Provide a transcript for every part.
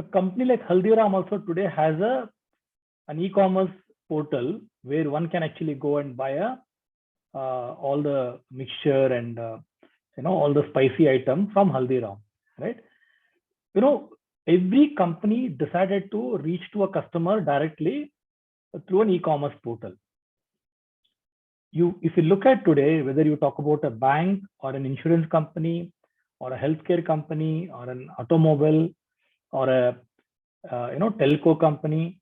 A company like Haldiram also today has an e-commerce portal where one can actually go and buy all the mixture and all the spicy items from Haldiram, right? You know, every company decided to reach to a customer directly through an e-commerce portal. If you look at today, whether you talk about a bank or an insurance company or a healthcare company or an automobile or a telco company,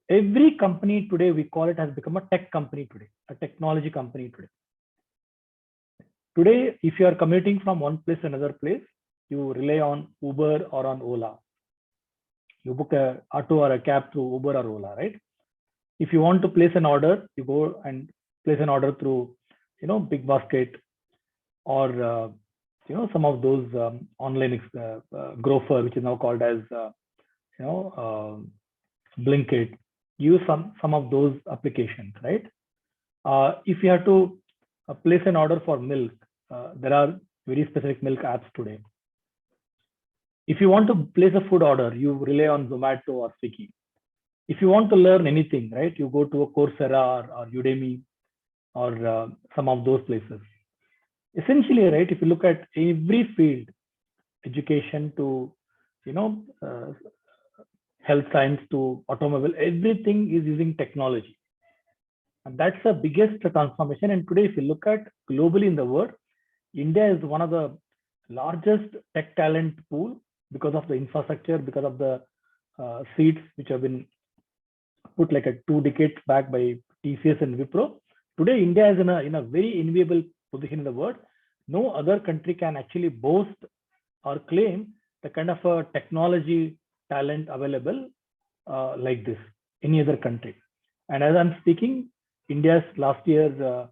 every company today, we call it, has become a tech company today, a technology company today. Today, if you are commuting from one place to another place, you rely on Uber or on Ola. You book a auto or a cab through Uber or Ola, right? If you want to place an order, you go and place an order through, Big Basket or, some of those online Grofers, which is now called as, Blinkit. Use some of those applications, right? If you have to place an order for milk, there are very specific milk apps today. If you want to place a food order, you rely on Zomato or Swiggy. If you want to learn anything, right, you go to a Coursera or Udemy or some of those places. Essentially, right, if you look at every field, education to, health science to automobile, everything is using technology. And that's the biggest transformation. And today, if you look at globally in the world, India is one of the largest tech talent pool because of the infrastructure, because of the seats which have been put like 2 decades back by TCS and Wipro. Today, India is in a very enviable position in the world. No other country can actually boast or claim the kind of a technology talent available like this, any other country. And as I'm speaking, India's last year,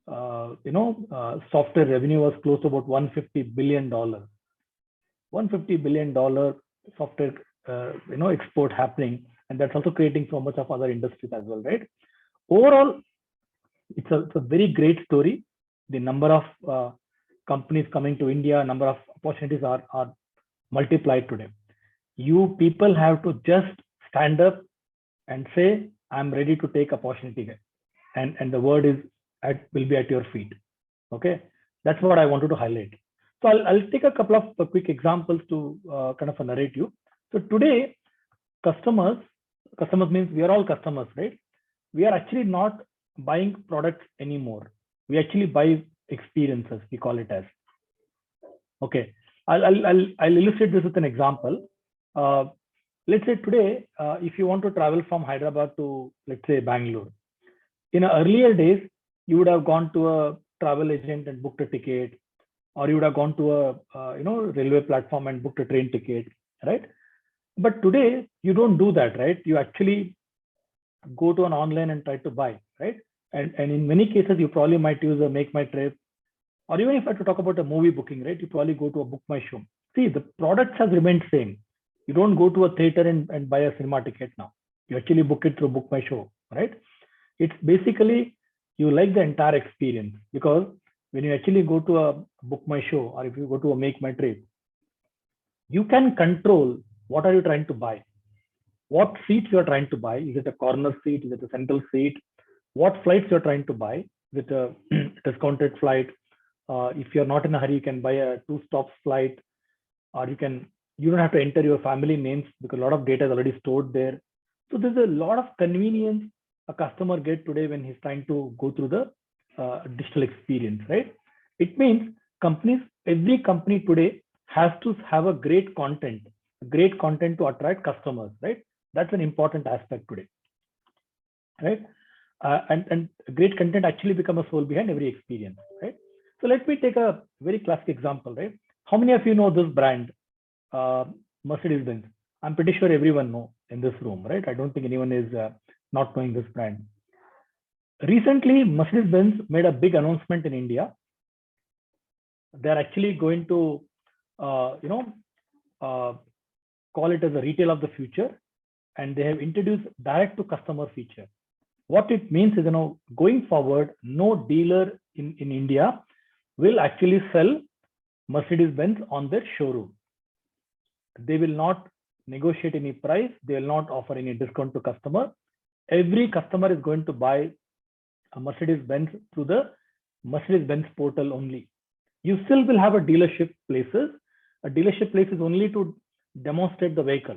software revenue was close to about $150 billion. $150 billion software, export happening, and that's also creating so much of other industries as well, right? Overall, it's a very great story. The number of companies coming to India, number of opportunities are multiplied today. You people have to just stand up and say, I'm ready to take opportunity, and the word is will be at your feet. Okay, that's what I wanted to highlight. So I'll take a couple of quick examples to kind of narrate you. So today, customers means we are all customers, right? We are actually not buying products anymore. We actually buy experiences, we call it as. Okay, I'll illustrate this with an example. Let's say today, if you want to travel from Hyderabad to, let's say, Bangalore, in earlier days, you would have gone to a travel agent and booked a ticket, or you would have gone to a railway platform and booked a train ticket, right? But today, you don't do that, right? You actually go to an online and try to buy, right? And in many cases, you probably might use a Make My Trip, or even if I have to talk about a movie booking, right? You probably go to a Book My Show. See, the products has remained same. You don't go to a theater and buy a cinema ticket now. You actually book it through Book My Show, right? It's basically, you like the entire experience, because when you actually go to a Book My Show, or if you go to a Make My Trip, you can control what are you trying to buy, what seats you're trying to buy. Is it a corner seat? Is it a central seat? What flights you're trying to buy? Is it a discounted flight? If you're not in a hurry, you can buy a 2-stop flight, or you don't have to enter your family names because a lot of data is already stored there. So there's a lot of convenience a customer gets today when he's trying to go through the digital experience, right? It means every company today has to have a great content to attract customers, right? That's an important aspect today, right? And great content actually become a soul behind every experience, right? So let me take a very classic example, right? How many of you know this brand, Mercedes-Benz? I'm pretty sure everyone know in this room, right? I don't think anyone is not knowing this brand. Recently, Mercedes-Benz made a big announcement in India. They're actually going to, call it as a retail of the future, and they have introduced direct to customer feature. What it means is, going forward, no dealer in India will actually sell Mercedes-Benz on their showroom. They will not negotiate any price. They will not offer any discount to customer. Every customer is going to buy a Mercedes-Benz through the Mercedes-Benz portal only. You still will have a dealership places. A dealership place is only to demonstrate the vehicle,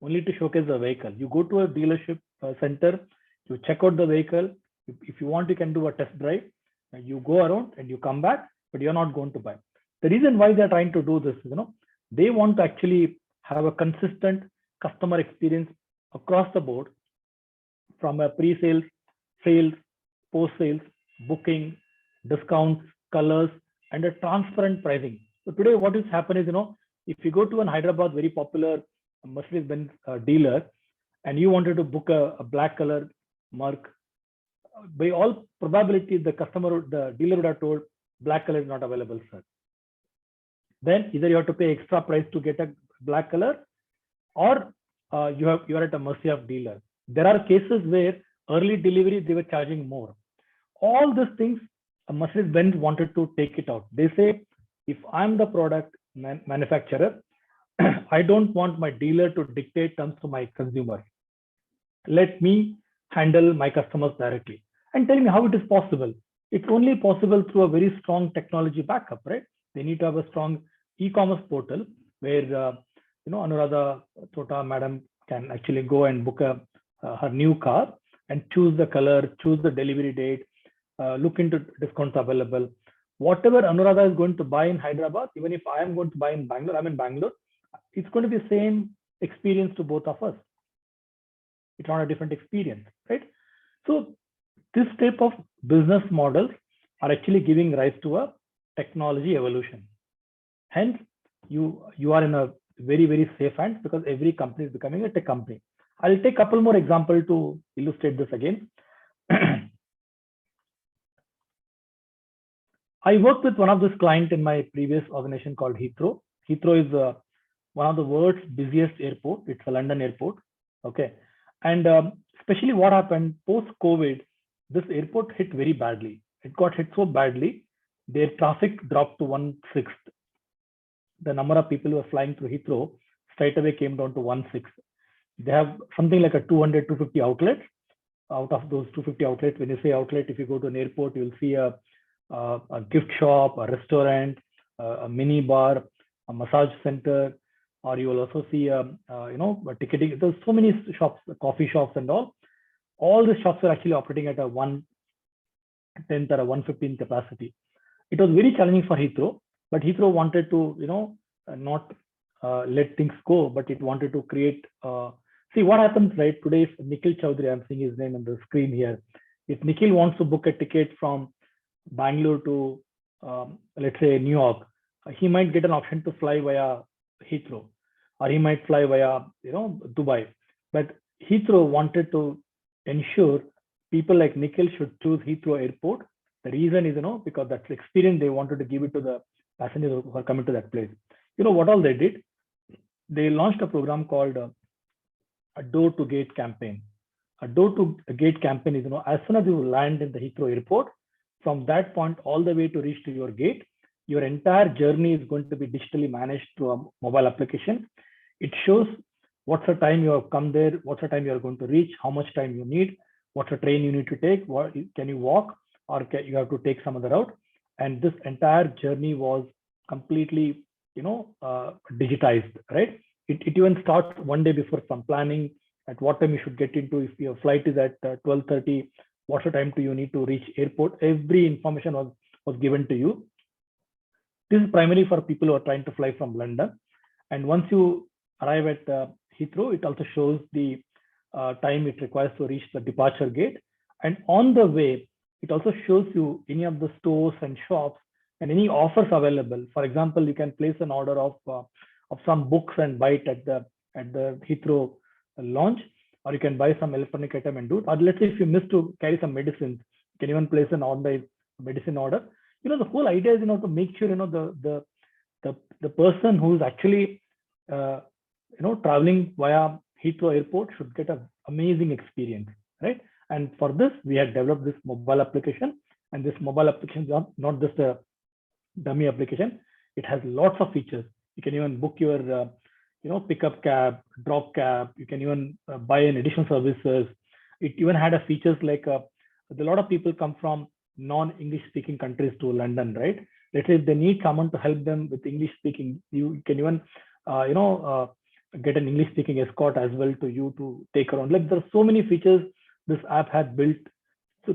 only to showcase the vehicle. You go to a dealership center, you check out the vehicle. If you want, you can do a test drive. You go around and you come back, but you're not going to buy. The reason why they're trying to do this, they want to actually have a consistent customer experience across the board, from a pre-sales, sales, post-sales, booking, discounts, colors, and a transparent pricing. So today what is happening is, if you go to an Hyderabad very popular Mercedes-Benz dealer and you wanted to book a black color Merc, by all probability the dealer would have told black color is not available, sir. Then either you have to pay extra price to get a black color, or you are at a mercy of dealer. There are cases where early delivery they were charging more. All these things, Mercedes-Benz wanted to take it out. They say, if I'm the product manufacturer, I don't want my dealer to dictate terms to my consumer. Let me handle my customers directly. And tell me how it is possible. It's only possible through a very strong technology backup, right? They need to have a strong e-commerce portal where Anuradha Tota madam can actually go and book her new car and choose the color, choose the delivery date, look into discounts available. Whatever Anuradha is going to buy in Hyderabad, even if I am going to buy in Bangalore, I'm in Bangalore, it's going to be the same experience to both of us. It's not a different experience, right? So this type of business models are actually giving rise to a technology evolution. Hence, you are in a very, very safe hands, because every company is becoming a tech company. I'll take a couple more examples to illustrate this again. I worked with one of this client in my previous organization called Heathrow. Heathrow is one of the world's busiest airport. It's a London airport. Okay. And especially what happened post-COVID, this airport hit very badly. It got hit so badly, their traffic dropped to 1/6. The number of people who were flying through Heathrow straight away came down to 1/6. They have something like a 200, 250 outlets. Out of those 250 outlets, when you say outlet, if you go to an airport, you'll see a gift shop, a restaurant, a mini bar, a massage center, or you will also see a ticketing. There's so many shops, coffee shops and all. All the shops are actually operating at a 1/10 or a 1/15 capacity. It was very challenging for Heathrow, but Heathrow wanted to not let things go, but it wanted to create. See what happens, right? Today, if Nikhil Chaudhary, I'm seeing his name on the screen here. If Nikhil wants to book a ticket from Bangalore to, let's say, New York, he might get an option to fly via Heathrow, or he might fly via, Dubai. But Heathrow wanted to ensure people like Nikhil should choose Heathrow Airport. The reason is, because that's the experience they wanted to give it to the passengers who are coming to that place. What all they did? They launched a program called a door-to-gate campaign. A door-to-gate campaign is, as soon as you land in the Heathrow Airport, from that point all the way to reach to your gate, your entire journey is going to be digitally managed through a mobile application. It shows what's the time you have come there, what's the time you are going to reach, how much time you need, what's the train you need to take, can you walk, or you have to take some other route. And this entire journey was completely, digitized, right? It even starts one day before some planning, at what time you should get into. If your flight is at 12:30, what's the time do you need to reach airport? Every information was given to you. This is primarily for people who are trying to fly from London. And once you arrive at Heathrow, it also shows the time it requires to reach the departure gate. And on the way, it also shows you any of the stores and shops and any offers available. For example, you can place an order of some books and buy it at the Heathrow launch, or you can buy some electronic item and do it. Or let's say if you miss to carry some medicines, you can even place an online medicine order. The whole idea is to make sure the person who is actually traveling via Heathrow Airport should get an amazing experience, right? And for this, we have developed this mobile application, and this mobile application is not just a dummy application. It has lots of features. You can even book your pick up cab, drop cab. You can even buy an additional services. It even had a features like a lot of people come from non-English speaking countries to London, right? Let's say if they need someone to help them with English speaking, you can even get an English speaking escort as well to you to take around. Like there are so many features this app has built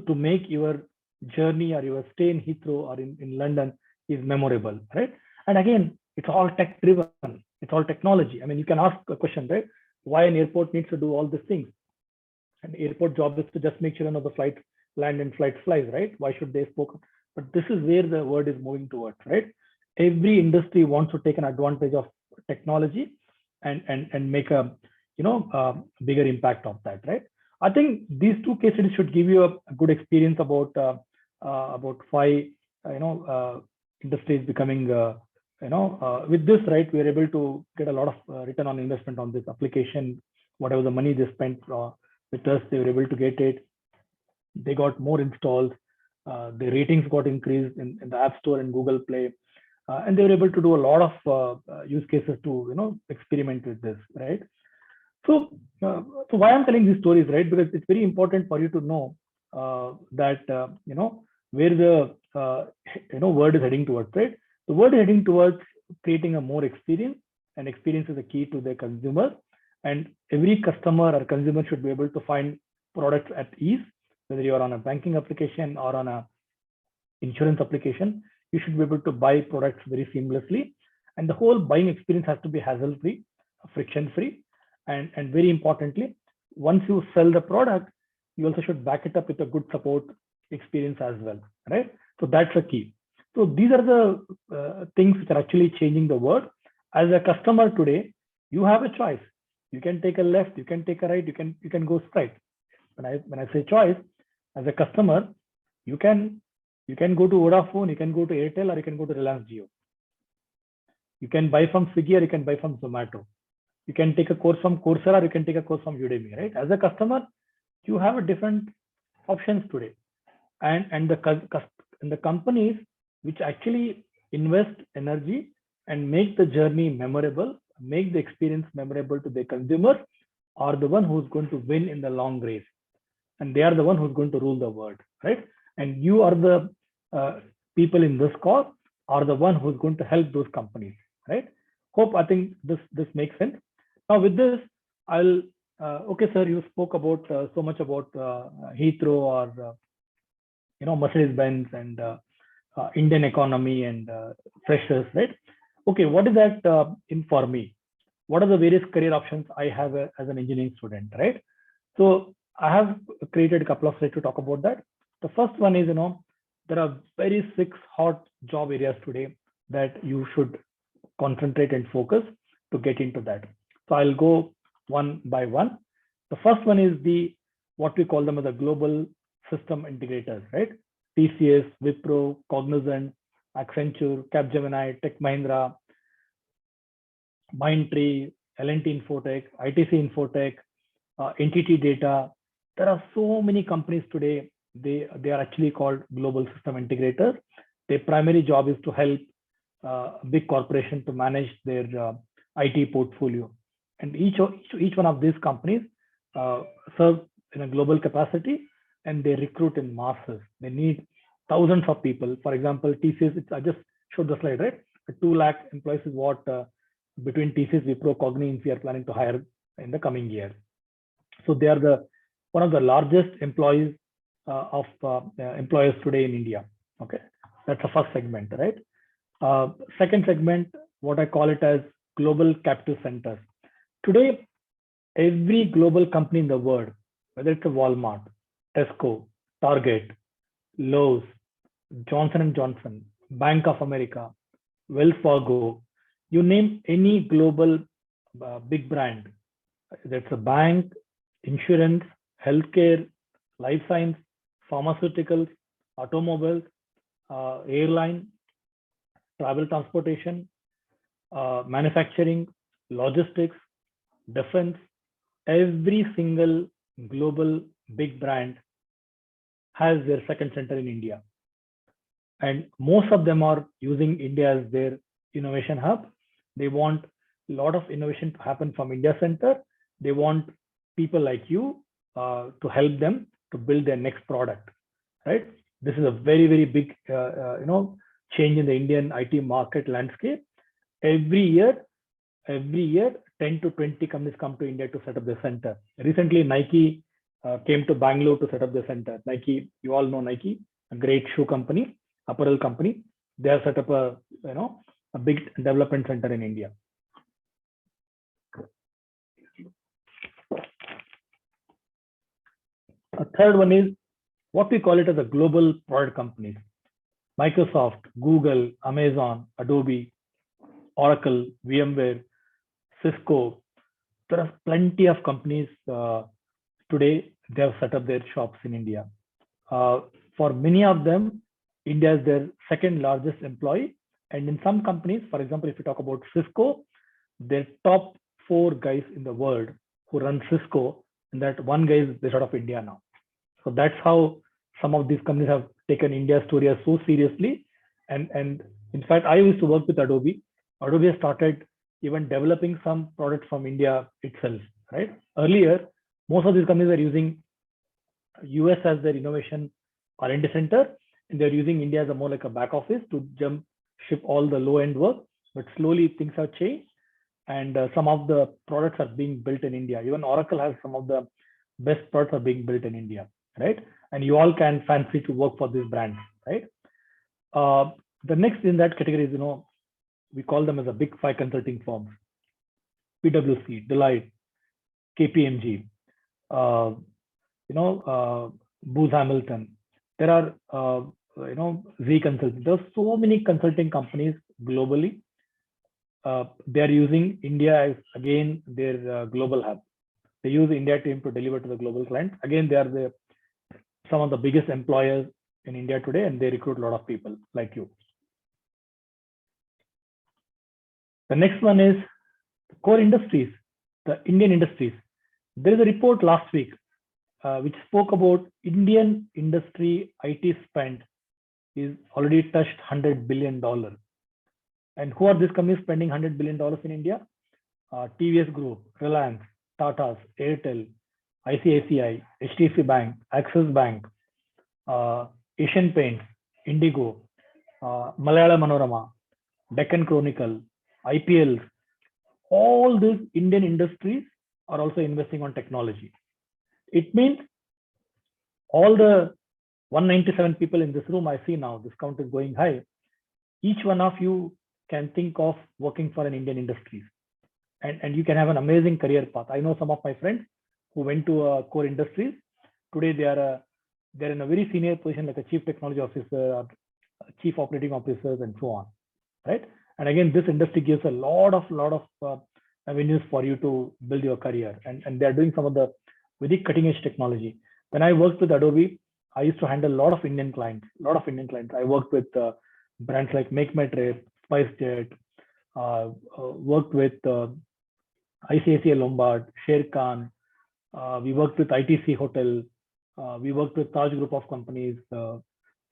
to make your journey or your stay in Heathrow or in London is memorable, right? And again, it's all tech driven. It's all technology. I mean, you can ask a question, right? Why an airport needs to do all these things? An airport job is to just make sure the flight land and flight flies, right? Why should they spoke? But this is where the world is moving towards, right? Every industry wants to take an advantage of technology and make a bigger impact of that, right? I think these two case studies should give you a good experience about why industries becoming with this, right? We are able to get a lot of return on investment on this application. Whatever the money they spent with us, they were able to get it. They got more installs. The ratings got increased in the App Store and Google Play, and they were able to do a lot of use cases to experiment with this, right? So why I'm telling these stories, right? Because it's very important for you to know that where the world is heading towards, right? The world is heading towards creating a more experience, and experience is the key to the consumer. And every customer or consumer should be able to find products at ease, whether you are on a banking application or on a insurance application. You should be able to buy products very seamlessly, and the whole buying experience has to be hassle-free, friction-free, and very importantly, once you sell the product, you also should back it up with a good support experience as well, right? So that's the key. So these are the things which are actually changing the world. As a customer today, you have a choice. You can take a left, you can take a right, you can go straight. When I say choice, as a customer, you can go to Vodafone, you can go to Airtel, or you can go to Reliance Jio. You can buy from Swiggy, or you can buy from Zomato. You can take a course from Coursera, or you can take a course from Udemy, right? As a customer, you have a different options today, and the companies which actually invest energy and make the journey memorable, make the experience memorable to the consumers, are the one who's going to win in the long race, and they are the one who's going to rule the world, right? And you are the people in this call are the one who's going to help those companies, right? I think this makes sense. Now with this, I'll okay, sir, you spoke about so much about Heathrow or Mercedes-Benz and Indian economy and freshers, right? Okay, what is that in for me? What are the various career options I have as an engineering student, right? So I have created a couple of slides to talk about that. The first one is, there are very 6 hot job areas today that you should concentrate and focus to get into that. So I'll go one by one. The first one is what we call them as a global system integrators, right? TCS, Wipro, Cognizant, Accenture, Capgemini, Tech Mahindra, Mindtree, L&T Infotech, ITC Infotech, NTT Data. There are so many companies today. They are actually called global system integrators. Their primary job is to help big corporations to manage their IT portfolio. And each one of these companies serve in a global capacity, and they recruit in masses. They need thousands of people. For example, TCS, I just showed the slide, right? 2 lakh employees is what between TCS, Wipro, Cognizant, we are planning to hire in the coming year. So they are one of the largest employers today in India. Okay, that's the first segment, right? Second segment, what I call it as global captive centers. Today, every global company in the world, whether it's a Walmart, Tesco, Target, Lowe's, Johnson & Johnson, Bank of America, Wells Fargo, you name any global big brand, that's a bank, insurance, healthcare, life science, pharmaceuticals, automobiles, airline, travel transportation, manufacturing, logistics, defense, every single global big brand has their second center in India. And most of them are using India as their innovation hub. They want a lot of innovation to happen from India Center. They want people like you to help them to build their next product, right? This is a very, very big, change in the Indian IT market landscape. Every year, 10 to 20 companies come to India to set up their center. Recently, Nike came to Bangalore to set up their center. Nike, you all know Nike, a great shoe company, apparel company. They have set up a big development center in India. A third one is what we call it as a global product companies. Microsoft, Google, Amazon, Adobe, Oracle, VMware, Cisco. There are plenty of companies today. They have set up their shops in India. For many of them, India is their second largest employee. And in some companies, for example, if you talk about Cisco, their top 4 guys in the world who run Cisco, and that one guy is based out of India now. So that's how some of these companies have taken India's story so seriously. And in fact, I used to work with Adobe. Adobe has started even developing some products from India itself, right? Earlier, most of these companies are using US as their innovation R&D center, and they're using India as a more like a back office to ship all the low-end work. But slowly things have changed, and some of the products are being built in India. Even Oracle has some of the best products are being built in India, right? And you all can fancy to work for these brands, right? The next in that category is, we call them as a big 5 consulting firms: PwC, Deloitte, KPMG, Booz Hamilton. There are, Z Consulting. There are so many consulting companies globally. They are using India as, again, their global hub. They use India team to deliver to the global clients. Again, they are some of the biggest employers in India today, and they recruit a lot of people like you. The next one is core industries, the Indian industries. There is a report last week which spoke about Indian industry IT spend is already touched $100 billion. And who are these companies spending $100 billion in India? TVS Group, Reliance, Tata, Airtel, ICICI, HDFC Bank, Axis Bank, Asian Paints, Indigo, Malayalam Manorama, Deccan Chronicle, IPL. All these Indian industries are also investing on technology. It means all the 197 people in this room, I see now, this count is going high. Each one of you can think of working for an Indian industries, and you can have an amazing career path. I know some of my friends who went to core industries. Today they're in a very senior position, like a chief technology officer, chief operating officers, and so on, right? And again, this industry gives a lot of avenues for you to build your career, and they're doing some of the very cutting edge technology. When I worked with Adobe, I used to handle a lot of Indian clients. I worked with brands like Make My Trip, SpiceJet, worked with ICICI Lombard, Sharekhan. We worked with ITC Hotel. We worked with Taj Group of companies.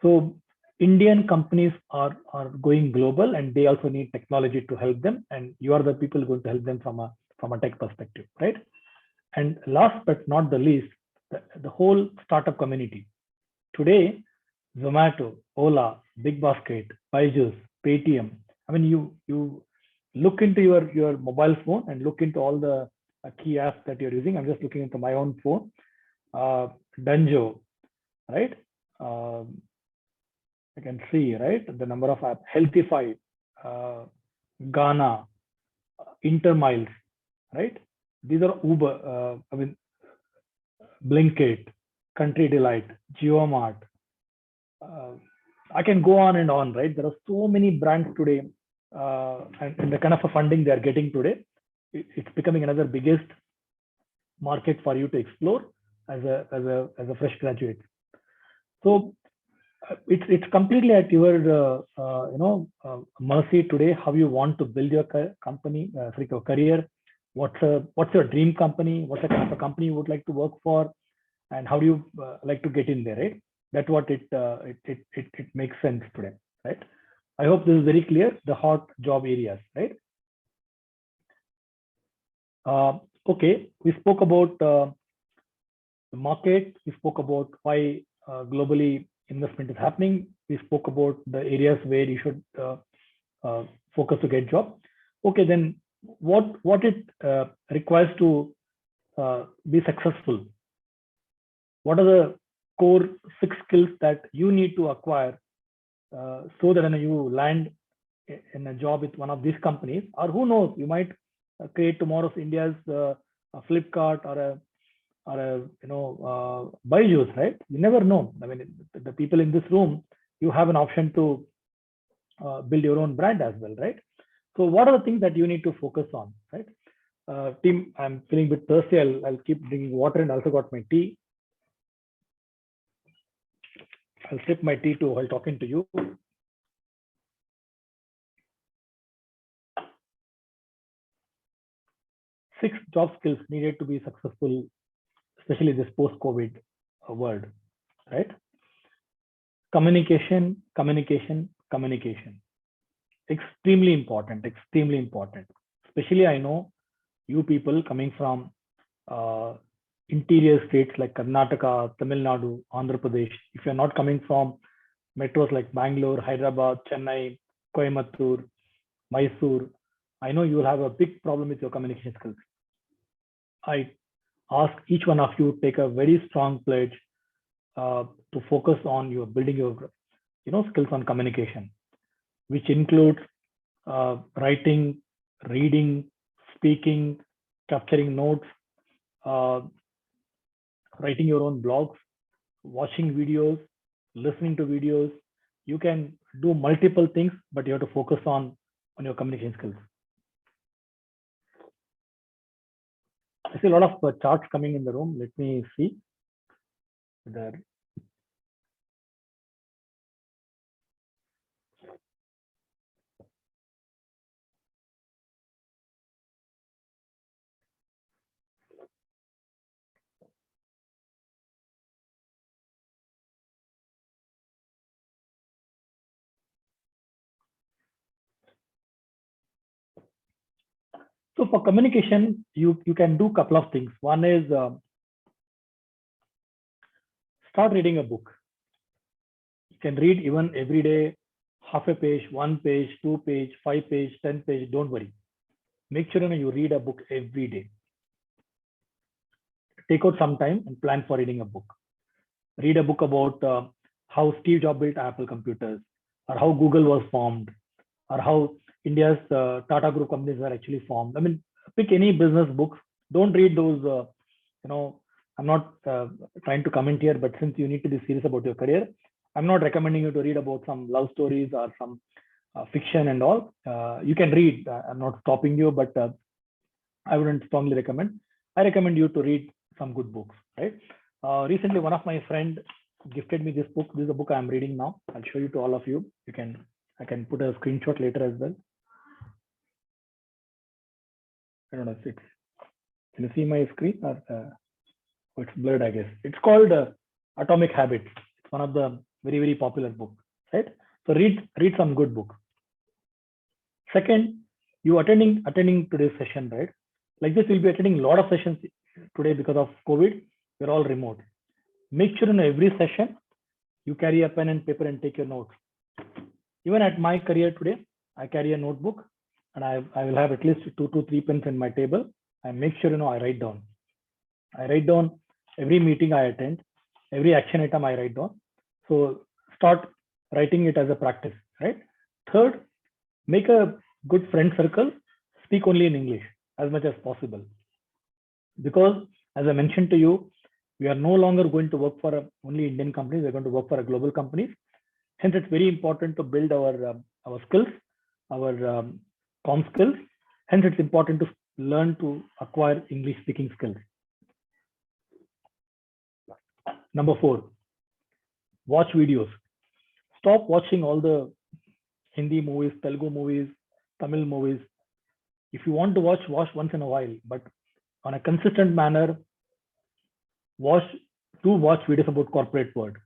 So Indian companies are going global, and they also need technology to help them. And you are the people going to help them from a tech perspective, right? And last but not the least, the whole startup community. Today, Zomato, Ola, BigBasket, Byju's, Paytm. I mean, you look into your mobile phone and look into all the key apps that you're using. I'm just looking into my own phone. Dunjo, right? I can see, right, the number of apps. Healthify, Ghana, Intermiles, right? These are Uber, Blinkit, Country Delight, JioMart. I can go on and on, right? There are so many brands today, and the kind of funding they are getting today, it's becoming another biggest market for you to explore as a fresh graduate. So it's completely at your mercy today how you want to build your company, your career. What's your dream company? What's the kind of a company you would like to work for, and how do you like to get in there, right? That's what it makes sense today, right? I hope this is very clear. The hot job areas, right? Okay, we spoke about the market. We spoke about why globally investment is happening. We spoke about the areas where you should focus to get job. Okay, then what it requires to be successful? What are the core 6 skills that you need to acquire so that when you land in a job with one of these companies, or who knows, you might create tomorrow's India's a Flipkart or a Byju's, right? You never know. I mean, the people in this room, you have an option to build your own brand as well, right? So what are the things that you need to focus on, right? Team, I'm feeling a bit thirsty. I'll keep drinking water and also got my tea. I'll sip my tea too while talking to you. 6 job skills needed to be successful, especially this post-COVID world, right? Communication, communication, communication. Extremely important, extremely important. Especially I know you people coming from interior states like Karnataka, Tamil Nadu, Andhra Pradesh. If you're not coming from metros like Bangalore, Hyderabad, Chennai, Coimbatore, Mysore, I know you will have a big problem with your communication skills. I ask each one of you take a very strong pledge to focus on your building your skills on communication, which includes writing, reading, speaking, capturing notes, writing your own blogs, watching videos, listening to videos. You can do multiple things, but you have to focus on your communication skills. I see a lot of charts coming in the room. Let me see. There. So for communication, you can do a couple of things. One is start reading a book. You can read even every day, half a page, 1 page, 2 page, 5 page, 10 page. Don't worry. Make sure you read a book every day. Take out some time and plan for reading a book. Read a book about how Steve Jobs built Apple computers, or how Google was formed, or how India's Tata Group companies were actually formed. I mean, pick any business books. Don't read those. I'm not trying to comment here, but since you need to be serious about your career, I'm not recommending you to read about some love stories or some fiction and all. You can read. I'm not stopping you, but I wouldn't strongly recommend. I recommend you to read some good books, right? Recently, one of my friend gifted me this book. This is a book I'm reading now. I'll show you to all of you. I can put a screenshot later as well. I don't know if it's. Can you see my screen? Or, it's blurred, I guess. It's called Atomic Habits. It's one of the very popular books, right? So read some good book. Second, you attending today's session, right? Like this, we'll be attending a lot of sessions today because of COVID. We're all remote. Make sure in every session you carry a pen and paper and take your notes. Even at my career today, I carry a notebook and I will have at least 2 to 3 pens in my table. I make sure I write down. I write down every meeting I attend, every action item I write down. So start writing it as a practice, right? Third, make a good friend circle. Speak only in English as much as possible. Because as I mentioned to you, we are no longer going to work for only Indian companies. We're going to work for a global companies. Hence, it's very important to build our skills, our com skills. Hence, it's important to learn to acquire English speaking skills. Number 4, watch videos. Stop watching all the Hindi movies, Telugu movies, Tamil movies. If you want to watch once in a while, but on a consistent manner, watch videos about corporate world,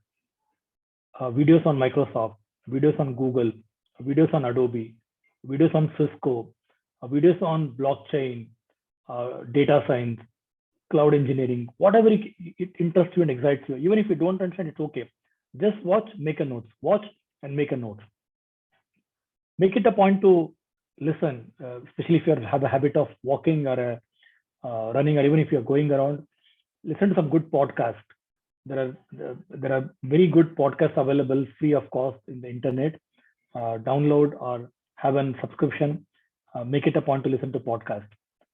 videos on Microsoft, videos on Google, videos on Adobe, videos on Cisco, videos on blockchain, data science, cloud engineering, whatever it interests you and excites you. Even if you don't understand, it's okay. Just watch, make a note. Watch and make a note. Make it a point to listen, especially if you have a habit of walking or running, or even if you're going around. Listen to some good podcasts. There are very good podcasts available free of cost in the internet. Download or have a subscription. Make it a point to listen to podcasts.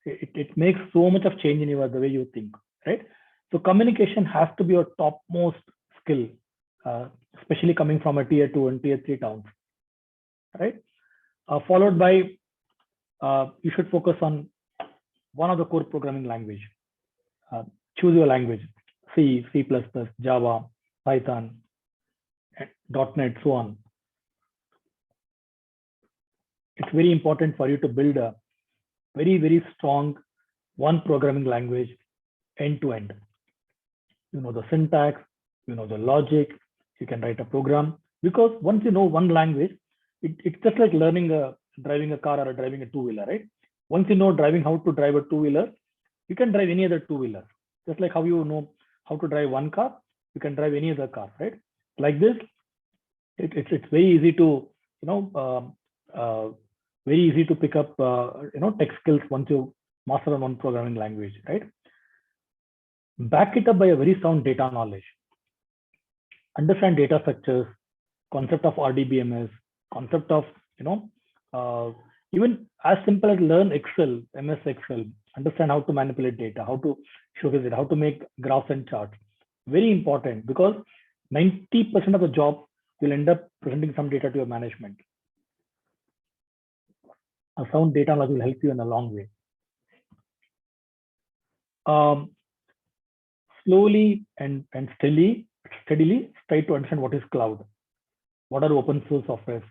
It makes so much of change in the way you think, right? So communication has to be your topmost skill, especially coming from a tier 2 and tier 3 towns, right? Followed by, you should focus on one of the core programming language. Choose your language: C, C++, Java, Python, .NET, so on. It's very important for you to build a very, very strong one programming language end to end. You know the syntax, you know the logic, you can write a program. Because once you know one language, it's just like learning driving a car or driving a two-wheeler, right? Once you know driving how to drive a two-wheeler, you can drive any other two-wheeler. Just like how you know how to drive one car, you can drive any other car, right? Like this, it's very easy to, very easy to pick up, tech skills once you master on one programming language, right? Back it up by a very sound data knowledge. Understand data structures, concept of RDBMS, concept of, even as simple as learn Excel, MS Excel, understand how to manipulate data, how to showcase it, how to make graphs and charts. Very important, because 90% of the job will end up presenting some data to your management. A sound data knowledge will help you in a long way. Slowly and steadily try to understand what is cloud. What are open source softwares?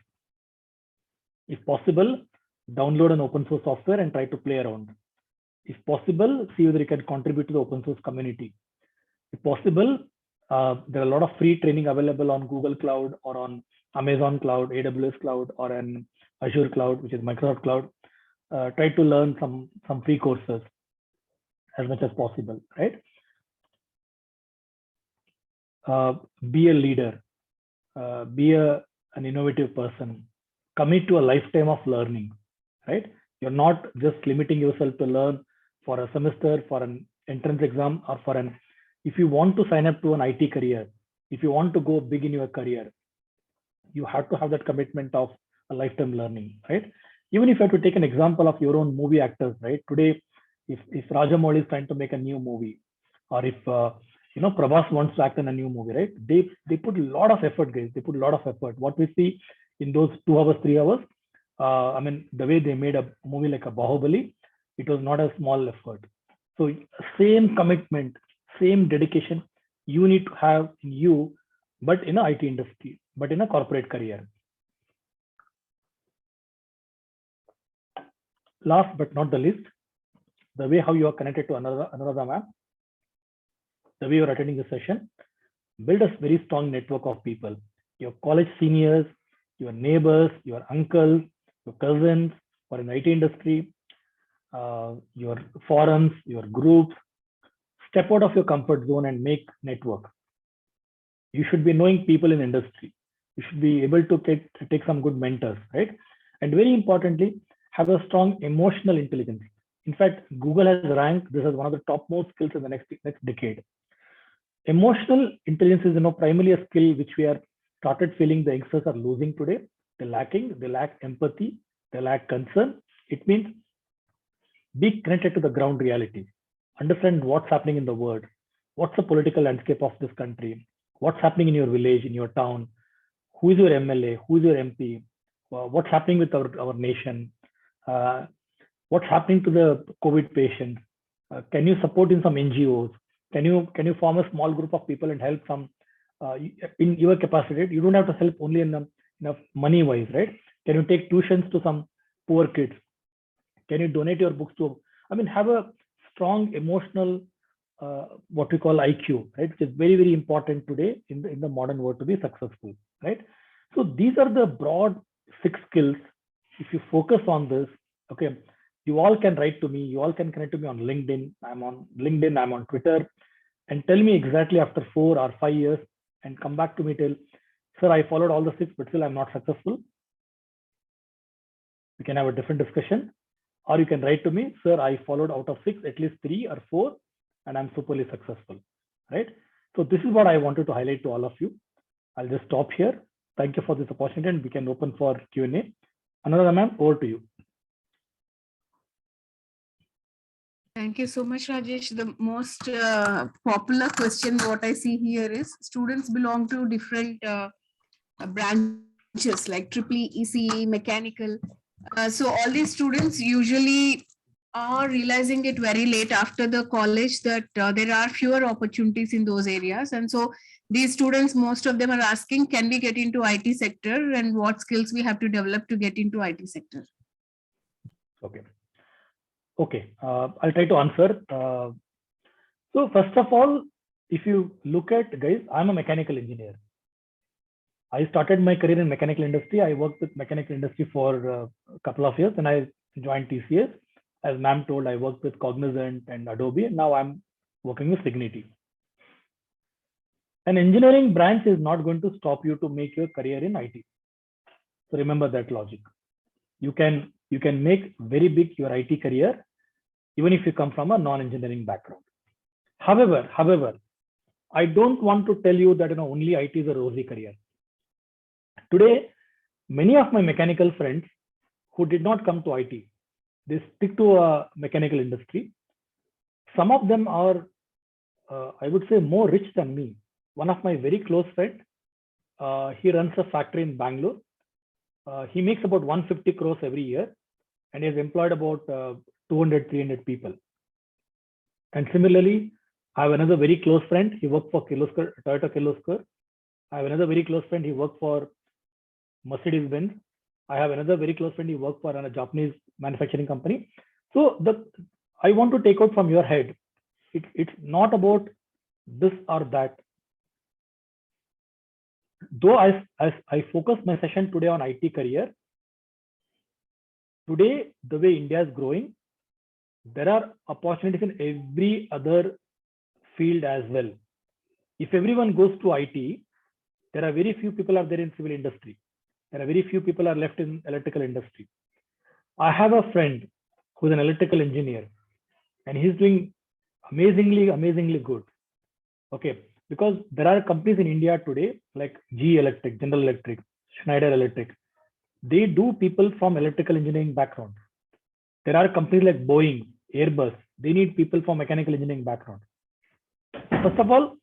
If possible, download an open source software and try to play around. If possible, see whether you can contribute to the open source community. If possible, there are a lot of free training available on Google Cloud or on Amazon Cloud, AWS Cloud, or an Azure Cloud, which is Microsoft Cloud. Try to learn some free courses as much as possible, right? Be a leader, be an innovative person, commit to a lifetime of learning, right? You're not just limiting yourself to learn for a semester, for an entrance exam, or for an, if you want to sign up to an IT career, if you want to go big in your career, you have to have that commitment of a lifetime learning, right? Even if you have to take an example of your own movie actors, right? Today, if Rajamouli is trying to make a new movie, or if Prabhas wants to act in a new movie, right? They put a lot of effort, guys. They put a lot of effort. What we see in those 2 hours, 3 hours, I mean, the way they made a movie like a Bahubali, it was not a small effort. So same commitment, same dedication you need to have in you, but in a IT industry, but in a corporate career. Last but not the least, the way how you are connected to another map, the way you're attending the session, build a very strong network of people, your college seniors, your neighbors, your uncles, your cousins, or in IT industry, your forums, your groups. Step out of your comfort zone and make network. You should be knowing people in industry. You should be able to take some good mentors, right? And very importantly, have a strong emotional intelligence. In fact, Google has ranked this as one of the topmost skills in the next decade. Emotional intelligence is primarily a skill which we are started feeling the youngsters are losing today. They're lacking. They lack empathy. They lack concern. It means be connected to the ground reality. Understand what's happening in the world. What's the political landscape of this country? What's happening in your village, in your town? Who is your MLA? Who is your MP? What's happening with our nation? What's happening to the COVID patients? Can you support in some NGOs? Can you form a small group of people and help some in your capacity? You don't have to help only in money wise, right? Can you take tuitions to some poor kids? Can you donate your books to? I mean, have a strong emotional what we call IQ, right? Which is very, very important today in the modern world to be successful, right? So these are the broad 6 skills. If you focus on this, okay, you all can write to me. You all can connect to me on LinkedIn. I'm on LinkedIn. I'm on Twitter, and tell me exactly after 4 or 5 years, and come back to me till, sir, I followed all the 6, but still I'm not successful. We can have a different discussion. Or you can write to me, sir, I followed out of 6, at least 3 or 4, and I'm superly successful, right? So this is what I wanted to highlight to all of you. I'll just stop here. Thank you for this opportunity, and we can open for Q&A. Another ma'am, over to you. Thank you so much, Rajesh. The most popular question what I see here is students belong to different branches like EEE, ECE, mechanical. So all these students usually are realizing it very late after the college that there are fewer opportunities in those areas. And so these students, most of them are asking, can we get into IT sector, and what skills we have to develop to get into IT sector? Okay, I'll try to answer. So first of all, if you look at, guys, I'm a mechanical engineer. I started my career in mechanical industry. I worked with mechanical industry for a couple of years, and I joined TCS. As ma'am told, I worked with Cognizant and Adobe, and now I'm working with Signity. An engineering branch is not going to stop you to make your career in IT. So remember that logic. You can make very big your IT career, even if you come from a non-engineering background. However, I don't want to tell you that only IT is a rosy career. Today, many of my mechanical friends who did not come to IT, they stick to a mechanical industry. Some of them are, I would say, more rich than me. One of my very close friends, he runs a factory in Bangalore. He makes about 150 crores every year, and he has employed about 200, 300 people. And similarly, I have another very close friend. He worked for Toyota Kirloskar. I have another very close friend. He worked for Mercedes-Benz. I have another very close friend. He worked for a Japanese manufacturing company. So I want to take out from your head, it's not about this or that. Though I focus my session today on IT career, today, the way India is growing, there are opportunities in every other field as well. If everyone goes to IT, there are very few people are there in civil industry. There are very few people are left in electrical industry. I have a friend who's an electrical engineer, and he's doing amazingly good. Okay, because there are companies in India today like GE Electric, General Electric, Schneider Electric. They do people from electrical engineering background. There are companies like Boeing, Airbus. They need people from mechanical engineering background. First of all,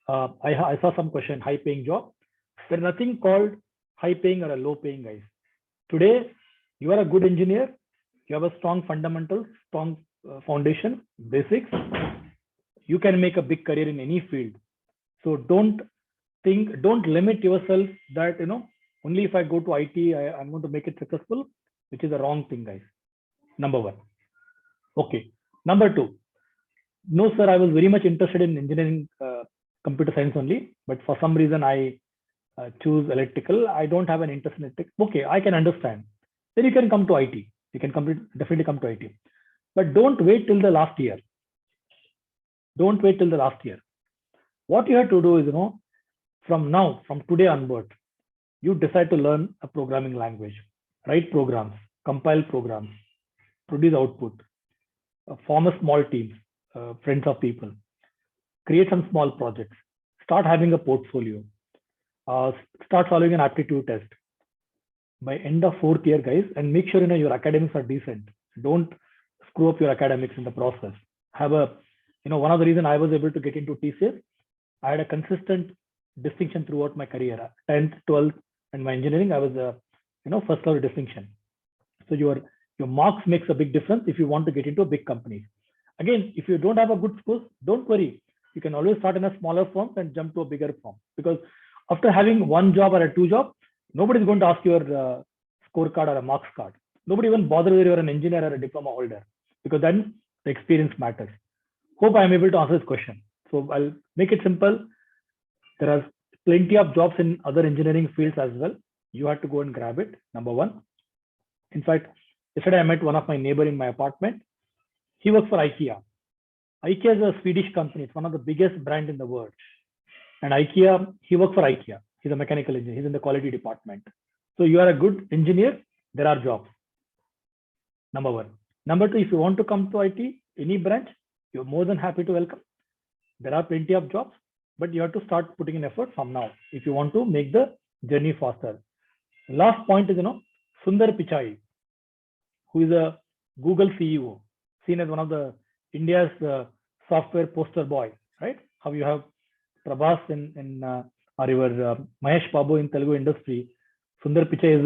I saw some question, high paying job. There's nothing called high paying or a low paying, guys. Today, you are a good engineer. You have a strong fundamentals, strong foundation, basics. You can make a big career in any field. So don't limit yourself that, only if I go to IT, I'm going to make it successful, which is the wrong thing, guys. Number one. Okay. Number two. No, sir, I was very much interested in engineering, computer science only, but for some reason I choose electrical. I don't have an interest in electric. Okay, I can understand. Then you can come to IT. You can definitely come to IT. But don't wait till the last year. Don't wait till the last year. What you have to do is, from today onward, you decide to learn a programming language, write programs, compile programs, produce output, form a small team, friends of people, create some small projects, start having a portfolio, start following an aptitude test by end of 4th year, guys, and make sure your academics are decent. Don't screw up your academics in the process. Have a, one of the reasons I was able to get into TCS, I had a consistent distinction throughout my career. 10th, 12th, and my engineering, I was a first level distinction. So your marks makes a big difference if you want to get into a big company. Again, if you don't have a good scores, don't worry. You can always start in a smaller firm and jump to a bigger firm, because after having one job or a two job, nobody's going to ask your scorecard or a marks card. Nobody even bothers whether you're an engineer or a diploma holder, because then the experience matters. Hope I'm able to answer this question. So I'll make it simple. There are plenty of jobs in other engineering fields as well. You have to go and grab it. Number one. In fact, Yesterday, I met one of my neighbor in my apartment. He works for IKEA. IKEA is a Swedish company. It's one of the biggest brand in the world. And IKEA, he works for IKEA. He's a mechanical engineer. He's in the quality department. So you are a good engineer, there are jobs. Number one. Number two, if you want to come to IT, any branch, you're more than happy to welcome. There are plenty of jobs, but you have to start putting in effort from now if you want to make the journey faster. Last point is, Sundar Pichai, who is a Google CEO, seen as one of the India's software poster boy, right? How you have Prabhas or your Mahesh Babu in Telugu industry. Sundar Pichai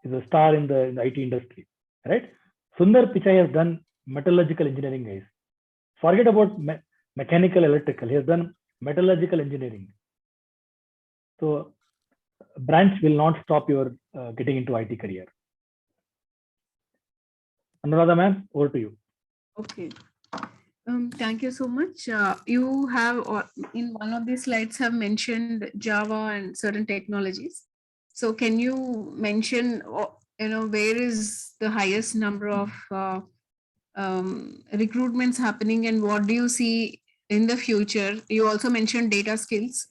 is a star in the IT industry, right? Sundar Pichai has done metallurgical engineering, guys. Forget about mechanical, electrical. He has done metallurgical engineering. So branch will not stop your getting into IT career. Anuradha ma'am, over to you. Okay. Thank you so much. You have in one of the slides have mentioned Java and certain technologies. So can you mention, where is the highest number of recruitments happening and what do you see in the future? You also mentioned data skills.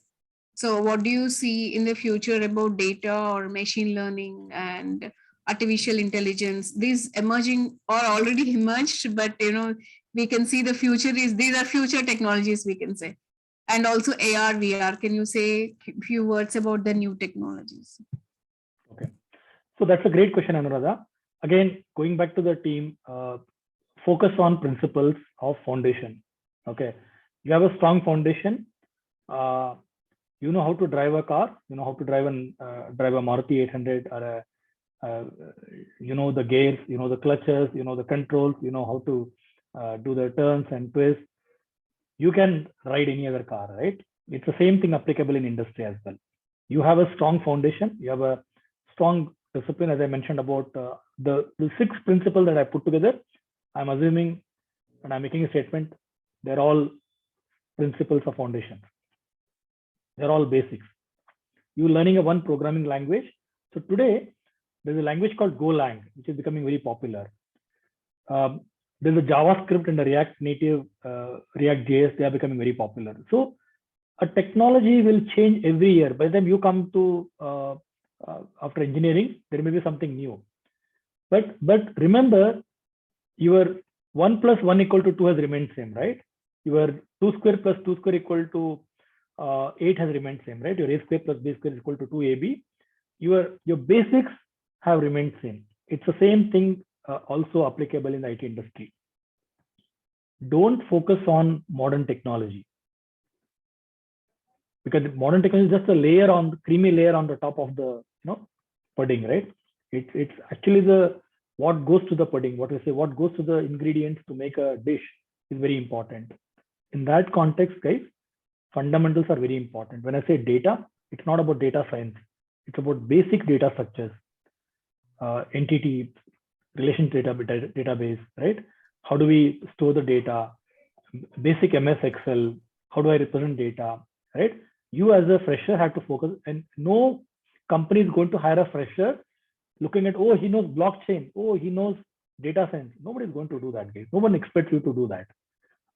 So what do you see in the future about data or machine learning and artificial intelligence? These emerging or already emerged, but we can see the future these are future technologies, we can say. And also AR, VR. Can you say a few words about the new technologies? Okay. So that's a great question, Anuradha. Again, going back to the team, focus on principles of foundation. Okay. You have a strong foundation. You know how to drive a car. You know how to drive a Maruti 800 or the gears, the clutches, the controls, how to do the turns and twists. You can ride any other car, right? It's the same thing applicable in industry as well. You have a strong foundation. You have a strong discipline, as I mentioned about the 6 principles that I put together. I'm assuming, and I'm making a statement, they're all principles of foundation. They're all basics. You're learning one programming language. So today, there's a language called Golang, which is becoming very popular. There's a JavaScript and a React Native, React.js, they are becoming very popular. So a technology will change every year. By the time you come to, after engineering, there may be something new. But remember, your 1 + 1 = 2 has remained same, right? Your 2² + 2² = 8 has remained same, right? Your a² + b² = 2ab. Your basics have remained same. It's the same thing also applicable in the IT industry. Don't focus on modern technology, because modern technology is just a layer creamy layer on the top of the pudding, right? It's actually what goes to the pudding, what goes to the ingredients to make a dish is very important. In that context, guys, fundamentals are very important. When I say data, it's not about data science. It's about basic data structures, entity, relation database, right? How do we store the data? Basic MS Excel. How do I represent data, right? You as a fresher have to focus, and no company is going to hire a fresher looking at, oh, he knows blockchain, oh, he knows data science. Nobody is going to do that, guys. No one expects you to do that.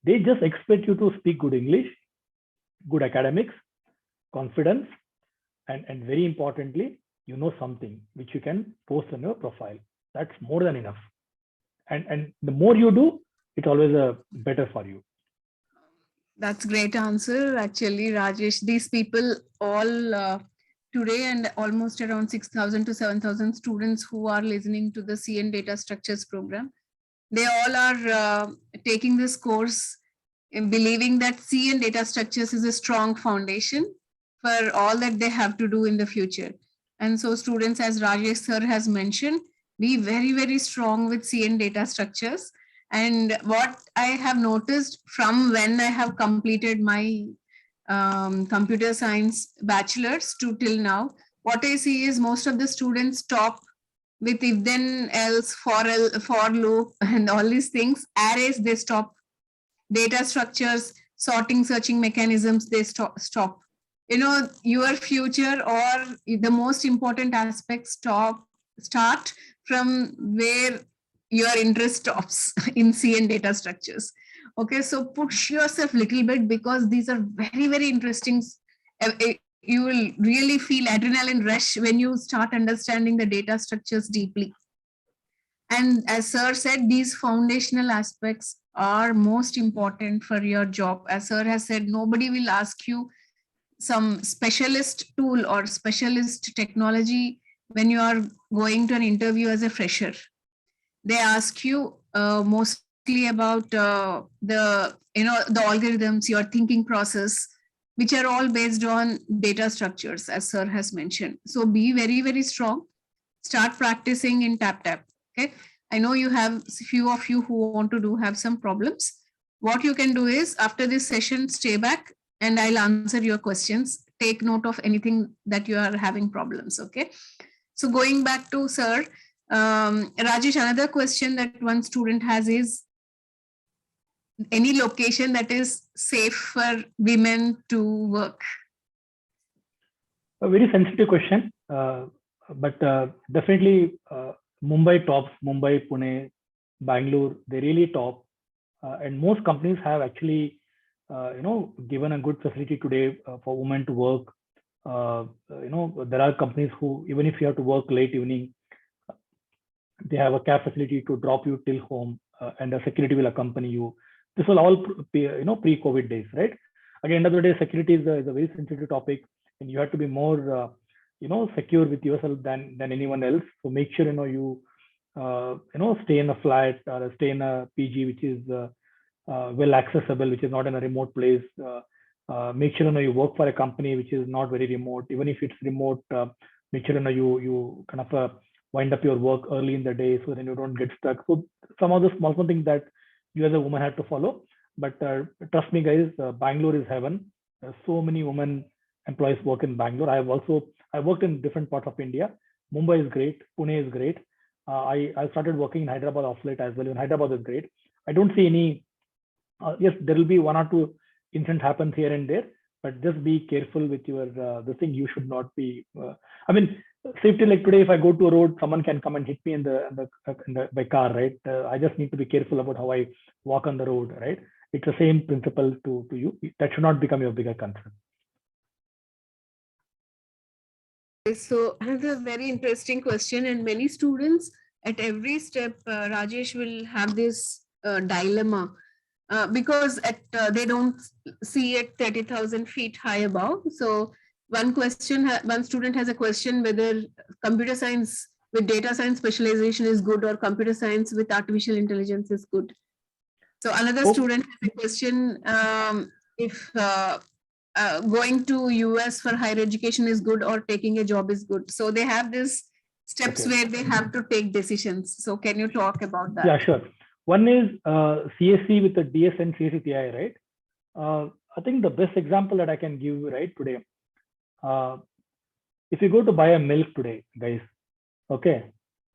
They just expect you to speak good English, good academics, confidence, and very importantly, something which you can post on your profile. That's more than enough. And the more you do, it's always better for you. That's great answer, actually, Rajesh. These people all today, and almost around 6,000 to 7,000 students who are listening to the CN Data Structures program, they all are taking this course in believing that CN Data Structures is a strong foundation for all that they have to do in the future. And so students, as Rajesh sir has mentioned, be very, very strong with CN Data Structures. And what I have noticed from when I have completed my computer science bachelor's to till now, what I see is most of the students stop with if then else, for loop and all these things. Arrays, they stop. Data structures, sorting, searching mechanisms, they stop. Your future or the most important aspects start from where your interest stops in C and data structures. Okay, so push yourself a little bit, because these are very, very interesting. You will really feel adrenaline rush when you start understanding the data structures deeply. And as sir said, these foundational aspects are most important for your job. As sir has said, nobody will ask you some specialist tool or specialist technology when you are going to an interview as a fresher. They ask you mostly about the algorithms, your thinking process, which are all based on data structures, as sir has mentioned. So be very, very strong. Start practicing in tap. Okay, I know you have few of you who want to have some problems. What you can do is, after this session, stay back and I'll answer your questions. Take note of anything that you are having problems. Okay, so going back to sir, Rajesh, another question that one student has is, any location that is safe for women to work? A very sensitive question, but definitely Mumbai tops. Mumbai, Pune, Bangalore, they really top, and most companies have actually, given a good facility today for women to work. There are companies who, even if you have to work late evening, they have a cab facility to drop you till home, and the security will accompany you. This will all pre-COVID days, right? At the end of the day, security is a very sensitive topic, and you have to be more secure with yourself than anyone else. So make sure you stay in a flat or stay in a PG which is well accessible, which is not in a remote place. Make sure you work for a company which is not very remote. Even if it's remote, make sure you kind of wind up your work early in the day so then you don't get stuck. So some of the small things that you as a woman have to follow. But trust me, guys, Bangalore is heaven. So many women employees work in Bangalore. I worked in different parts of India. Mumbai is great. Pune is great. I started working in Hyderabad of late as well. And Hyderabad is great. I don't see any. Yes, there will be one or two incidents happen here and there, but just be careful with your the thing. You should not be. Safety, like today, if I go to a road, someone can come and hit me in by car, right? I just need to be careful about how I walk on the road, right? It's the same principle to you. That should not become your bigger concern. So another very interesting question, and many students at every step, Rajesh, will have this dilemma because they don't see it 30,000 feet high above. So one student has a question whether computer science with data science specialization is good or computer science with artificial intelligence is good. So another student has a question if going to US for higher education is good or taking a job is good. So they have these steps where they have to take decisions. So can you talk about that? Yeah, sure. One is CSC with the DS and CSC TI, right? I think the best example that I can give right today, if you go to buy a milk today, guys, okay,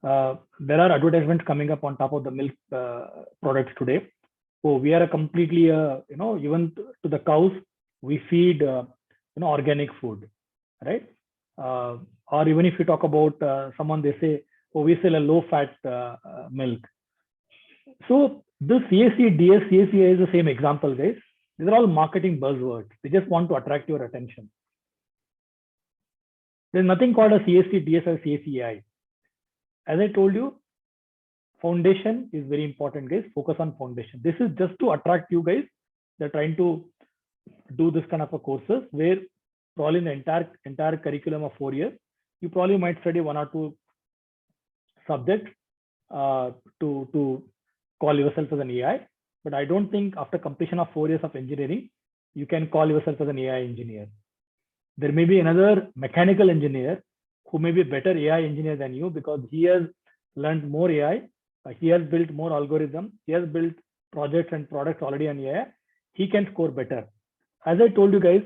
there are advertisements coming up on top of the milk products today. So we are a completely, even to the cows, we feed, organic food, right? Or even if you talk about someone, they say, oh, we sell a low-fat milk. So the CSC, DS, CSCI is the same example, guys. These are all marketing buzzwords. They just want to attract your attention. There's nothing called a CSC, DS, or CSCI. As I told you, foundation is very important, guys. Focus on foundation. This is just to attract you guys. They're trying to do this kind of a courses where probably in the entire curriculum of 4 years, you probably might study 1 or 2 subjects to call yourself as an AI. But I don't think after completion of 4 years of engineering, you can call yourself as an AI engineer. There may be another mechanical engineer who may be a better AI engineer than you because he has learned more AI. He has built more algorithms. He has built projects and products already on AI. He can score better. As I told you guys,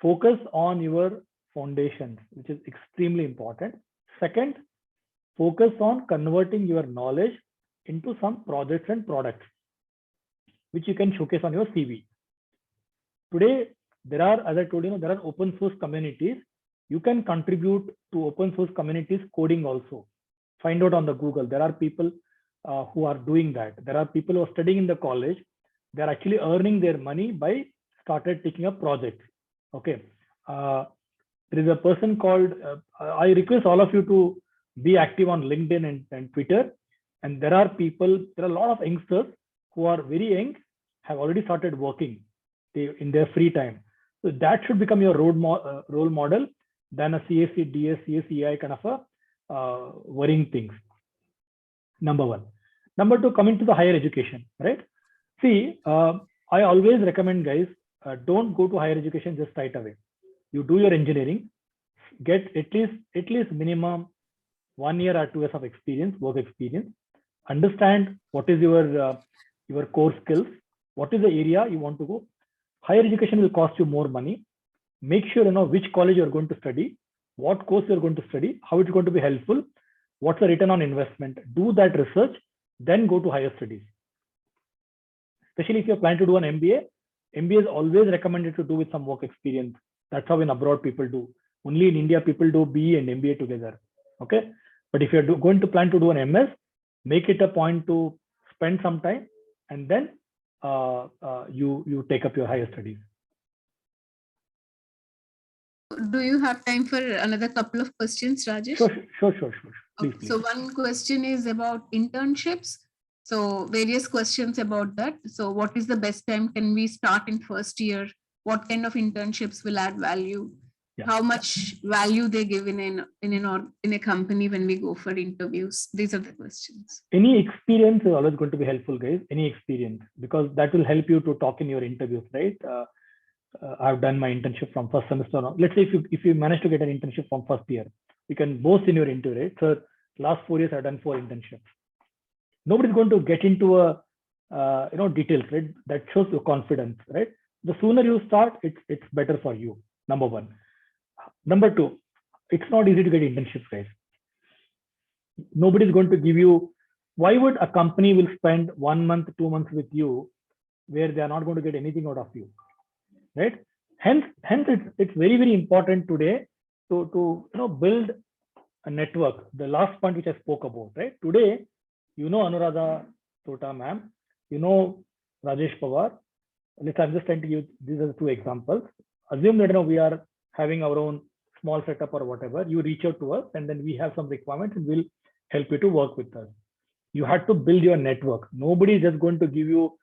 focus on your foundations, which is extremely important. Second, focus on converting your knowledge into some projects and products, which you can showcase on your CV. Today, there are, as I told you, there are open source communities. You can contribute to open source communities coding also. Find out on the Google. There are people who are doing that. There are people who are studying in the college. They're actually earning their money by started taking up projects. Okay. There is a person called, I request all of you to be active on LinkedIn and Twitter. And there are a lot of youngsters who are very young, have already started working in their free time. So that should become your role model than a CSC, DS, CSEI kind of a worrying things. Number one. Number two, coming to the higher education, right? See, I always recommend guys, don't go to higher education just right away. You do your engineering, get at least minimum 1 year or 2 years of experience, work experience. Understand what is your core skills, what is the area you want to go. Higher education will cost you more money. Make sure you know which college you're going to study, what course you're going to study, how it's going to be helpful, what's the return on investment. Do that research, then go to higher studies. Especially if you're planning to do an MBA, MBA is always recommended to do with some work experience. That's how in abroad people do. Only in India, people do BE and MBA together. Okay. But if you're going to plan to do an MS, make it a point to spend some time and then you take up your higher studies. Do you have time for another couple of questions, Rajesh? Sure. Please. So one question is about internships. So various questions about that. So what is the best time? Can we start in first year? What kind of internships will add value? Yeah. How much value they give in a company when we go for interviews? These are the questions. Any experience is always going to be helpful, guys. Any experience, because that will help you to talk in your interviews, right? I've done my internship from first semester. Let's say if you manage to get an internship from first year, you can boast in your interview, right? So last 4 years I've done 4 internships. Nobody's going to get into details, right? That shows your confidence, right? The sooner you start, it's better for you. Number one. Number two, it's not easy to get internships, guys. Nobody's going to give you. Why would a company will spend 1 month, 2 months with you where they are not going to get anything out of you, right? Hence it's very, very important today to build a network. The last point which I spoke about, right? Today, Anuradha Tota ma'am, Rajesh Pawar. I'm just trying to use these are the 2 examples. Assume that we are having our own small setup or whatever. You reach out to us and then we have some requirements and we'll help you to work with us. You have to build your network. Nobody is just going to give you,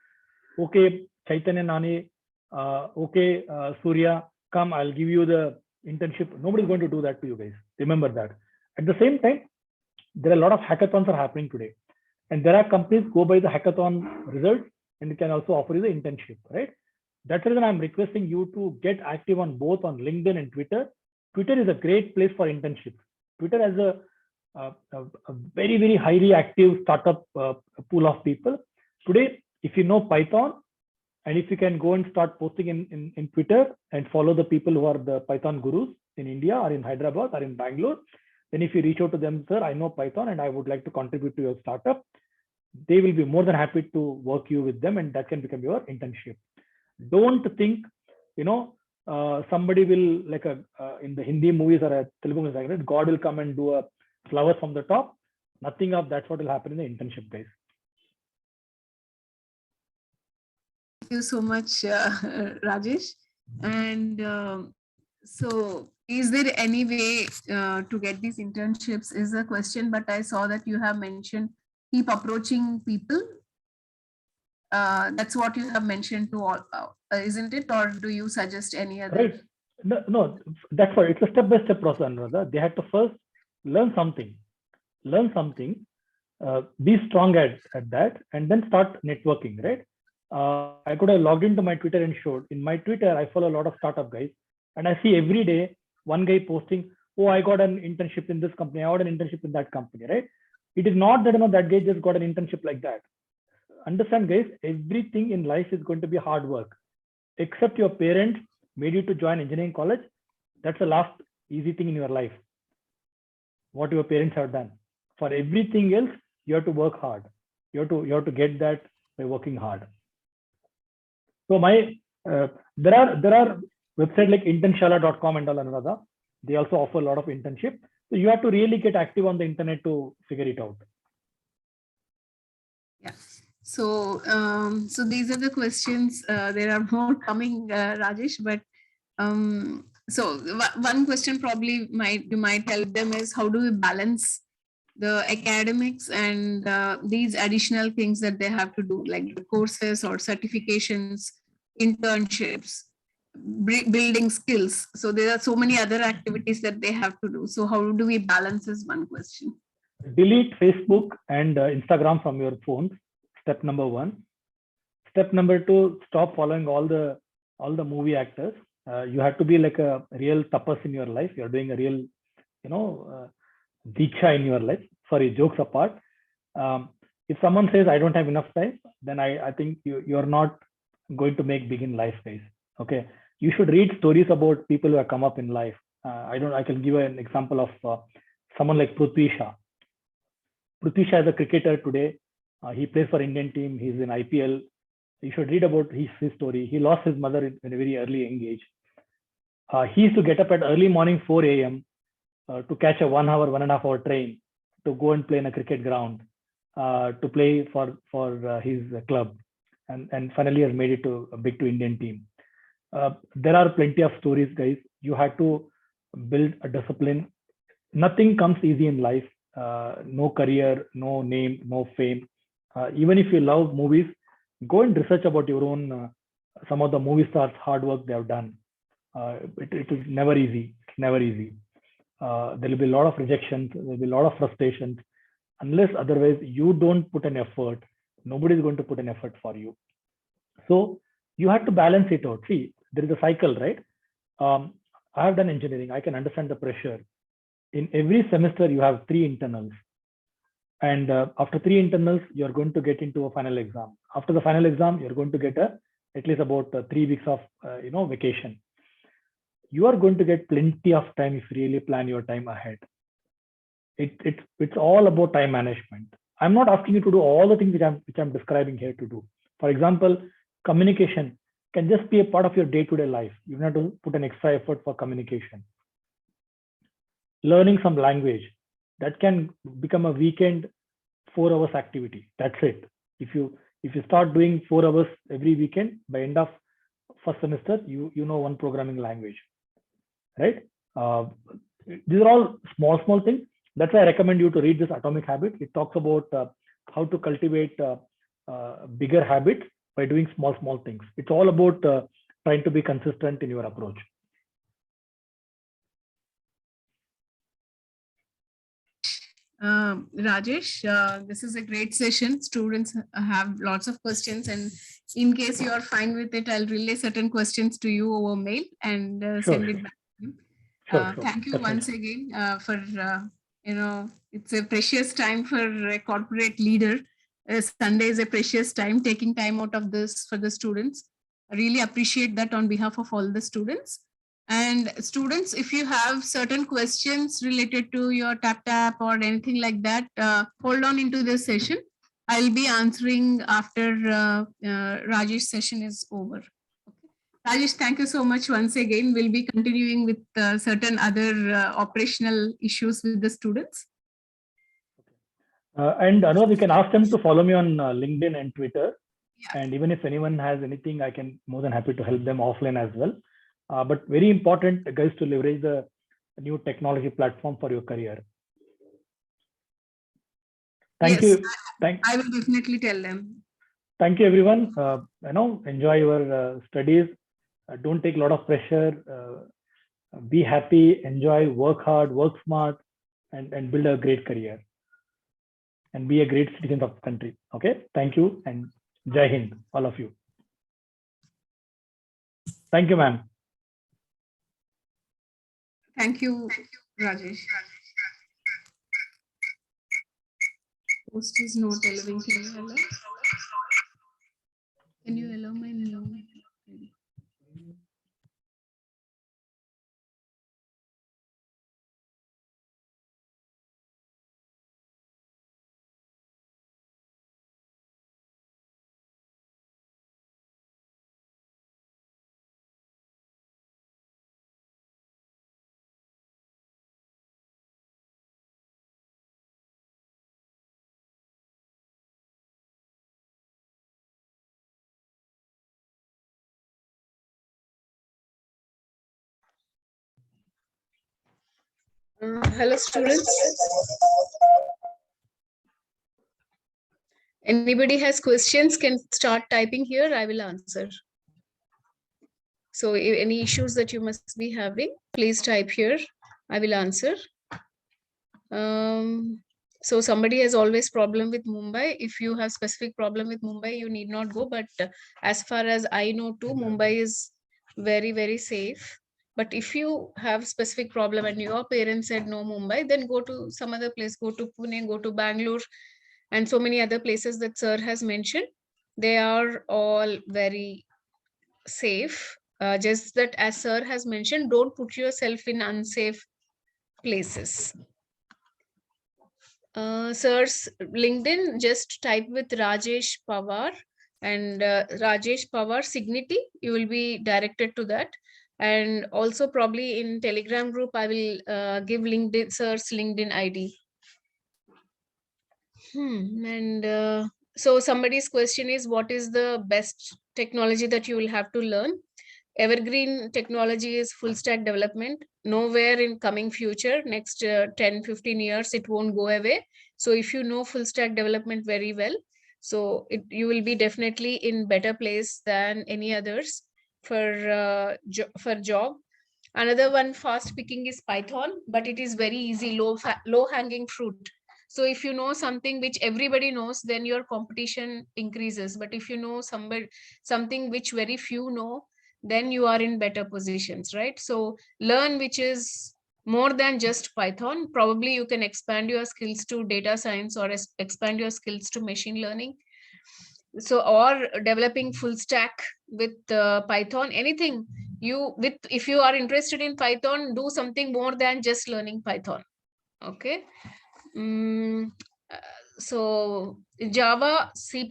okay, Chaitanya Nani, okay, Surya, come, I'll give you the internship. Nobody's going to do that to you guys. Remember that. At the same time, there are a lot of hackathons are happening today. And there are companies go by the hackathon results and can also offer you the internship, right? That's the reason I'm requesting you to get active on both on LinkedIn and Twitter. Twitter is a great place for internships. Twitter has a very, very highly active startup pool of people. Today, if you know Python, and if you can go and start posting in Twitter and follow the people who are the Python gurus in India or in Hyderabad or in Bangalore, then if you reach out to them, sir, I know Python and I would like to contribute to your startup, they will be more than happy to work you with them and that can become your internship. Don't think, somebody will like in the Hindi movies or a Telugu movies like that, God will come and do a flower from the top. Nothing of that's what will happen in the internship, guys. Thank you so much, Rajesh. And so is there any way to get these internships is a question, but I saw that you have mentioned keep approaching people. That's what you have mentioned to all, isn't it? Or do you suggest any other? Right. No, that's why it's a step-by-step process, Anuradha. They have to first learn something, be strong at that, and then start networking, right? I could have logged into my Twitter and showed. In my Twitter, I follow a lot of startup guys, and I see every day one guy posting, oh, I got an internship in this company, I got an internship in that company, right? It is not that that guy just got an internship like that. Understand, guys, everything in life is going to be hard work. Except your parents made you to join engineering college. That's the last easy thing in your life. What your parents have done. For everything else, you have to work hard. You have to get that by working hard. So there are websites like internshala.com and all, Anuradha. They also offer a lot of internship. So you have to really get active on the internet to figure it out. Yeah. So these are the questions. There are more coming, Rajesh, but one question probably might help them is how do we balance the academics and these additional things that they have to do, like the courses or certifications, internships, building skills. So there are so many other activities that they have to do. So how do we balance is one question. Delete Facebook and Instagram from your phones. Step number one. Step number two, stop following all the movie actors. You have to be like a real tapas in your life. You're doing a real, diksha in your life. Sorry, jokes apart. If someone says I don't have enough time, then I think you're not going to make big in life, guys. Okay, you should read stories about people who have come up in life. I can give an example of someone like Prithvi Shaw. Prithvi Shaw is a cricketer today. He plays for Indian team. He's in IPL. You should read about his story. He lost his mother in a very early age. He used to get up at early morning 4 a.m. To catch a 1 hour, 1.5 hour train to go and play in a cricket ground to play for his club, and finally has made it to a big to Indian team. There are plenty of stories, guys. You have to build a discipline. Nothing comes easy in life. No career, no name, no fame. Even if you love movies, go and research about your own. Some of the movie stars' hard work they have done. It is never easy. It's never easy. There will be a lot of rejections. There will be a lot of frustrations. Unless otherwise you don't put an effort, nobody is going to put an effort for you. So you have to balance it out. See, there is a cycle, right? I have done engineering. I can understand the pressure. In every semester, you have three internals, and after three internals, you are going to get into a final exam. After the final exam, you're going to get at least about 3 weeks of vacation. You are going to get plenty of time if you really plan your time ahead. It's all about time management. I'm not asking you to do all the things which I'm describing here to do. For example, communication can just be a part of your day-to-day life. You don't have to put an extra effort for communication. Learning some language, that can become a weekend 4 hours activity. That's it. If you start doing 4 hours every weekend, by end of first semester, you know one programming language, right? These are all small things. That's why I recommend you to read this Atomic Habits. It talks about how to cultivate bigger habits by doing small things. It's all about trying to be consistent in your approach. Rajesh, this is a great session. Students have lots of questions, and in case you are fine with it, I'll relay certain questions to you over mail and send it back to you. Thank you once again for it's a precious time for a corporate leader. Sunday is a precious time, taking time out of this for the students. I really appreciate that on behalf of all the students. And students, if you have certain questions related to your tap or anything like that, hold on into this session. I'll be answering after Rajesh session is over. Okay. Rajesh, thank you so much once again. We'll be continuing with certain other operational issues with the students. And Anurag, you can ask them to follow me on LinkedIn and Twitter. Yeah. And even if anyone has anything, I can more than happy to help them offline as well. But very important, guys, to leverage the new technology platform for your career. Thank you. I will definitely tell them. Thank you, everyone. Enjoy your studies. Don't take a lot of pressure. Be happy, enjoy, work hard, work smart, and build a great career. And be a great citizen of the country. Okay. Thank you, and Jai Hind, all of you. Thank you, ma'am. Thank you, Rajesh. Post is not allowing. Can you allow? Can you allow my name? Hello, students. Anybody has questions can start typing here. I will answer. So any issues that you must be having, please type here. I will answer. So somebody has always problem with Mumbai. If you have specific problem with Mumbai, you need not go. But as far as I know too, Mumbai is very, very safe. But if you have specific problem and your parents said no Mumbai, then go to some other place, go to Pune, go to Bangalore, and so many other places that sir has mentioned. They are all very safe. Just that as sir has mentioned, don't put yourself in unsafe places. Sir's LinkedIn, just type with Rajesh Pawar and Rajesh Pawar Signity. You will be directed to that. And also probably in Telegram group, I will give LinkedIn sir's LinkedIn ID. And so somebody's question is, what is the best technology that you will have to learn? Evergreen technology is full stack development. Nowhere in coming future, next 10, 15 years, it won't go away. So if you know full stack development very well, so you will be definitely in better place than any others for job. Another one fast picking is Python, but it is very easy, low hanging fruit. So if you know something which everybody knows, then your competition increases. But if you know something which very few know, then you are in better positions, right? So learn which is more than just Python. Probably you can expand your skills to data science or expand your skills to machine learning. So or developing full stack with Python, anything if you are interested in Python, do something more than just learning Python. Okay. So Java, C++,